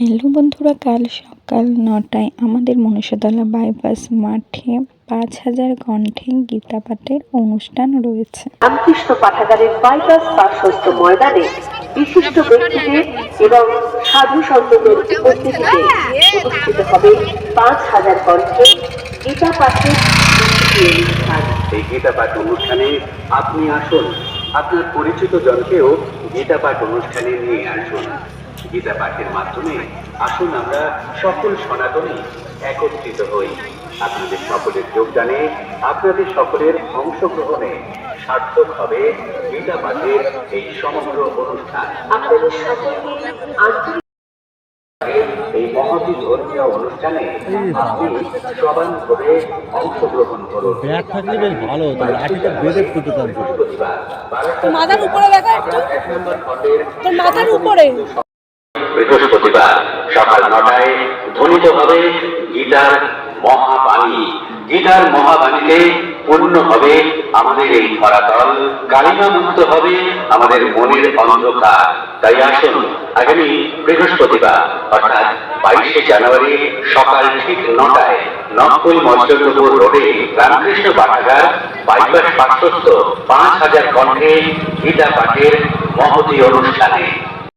Hello বন্ধুরা, কাল সকাল ৯টায় আমাদের মনীষাতলা বাইপাস মাঠে ৫,০০০ কণ্ঠে গীতা পাঠের অনুষ্ঠান রয়েছে। রামকৃষ্ণ পাঠাগারের বাইপাস পার্শ্বস্থ ময়দানে বিশিষ্ট ব্যক্তিদের এবং সাধু সন্তদের উপস্থিতিতে অনুষ্ঠিত হবে ৫,০০০ কণ্ঠে গীতা পাঠের অনুষ্ঠান। এই গীতা পাঠ অনুষ্ঠানে আপনি আসুন, আপনার পরিচিত জনকেও গীতা পাঠ অনুষ্ঠানে নিয়ে আসুন। গীতা পাঠের মাধ্যমে আসুন আমরা সকল সনাতনী একত্রিত হই। আপনাদের সকলের যোগদানে, আপনাদের সকলের অংশগ্রহণে সার্থক হবে গীতা পাঠের এই সমগ্র অনুষ্ঠান। আপনাদের সকলকে আন্তরিক এই মহতী ধর্মীয় অনুষ্ঠানে আপনি সবানভাবে অংশগ্রহণ করুন। ব্যাগ থাকলে বেশ ভালো হতো, লাঠিটা বেঁধে ফুটতাম। মাথার উপরে দেখা একটু, তোর মাথার উপরে। বৃহস্পতিবার সকাল ৯টায় ধ্বনিত হবে গীতার মহাবাণী। গীতার মহাবাণীতে পূর্ণ হবে আমাদের এই ধরাতল, কালিমা মুক্ত হবে আমাদের মনের অন্ধকার। তাই আসুন আগামী বৃহস্পতিবার অর্থাৎ ২২শে জানুয়ারি সকাল ঠিক ৯টায় নকল মৎস্যপুর রোডে রামকৃষ্ণ পাঠাগার বাইপাস পার্শ্বস্থ ৫,০০০ কণ্ঠে গীতা পাঠের মহতী অনুষ্ঠানে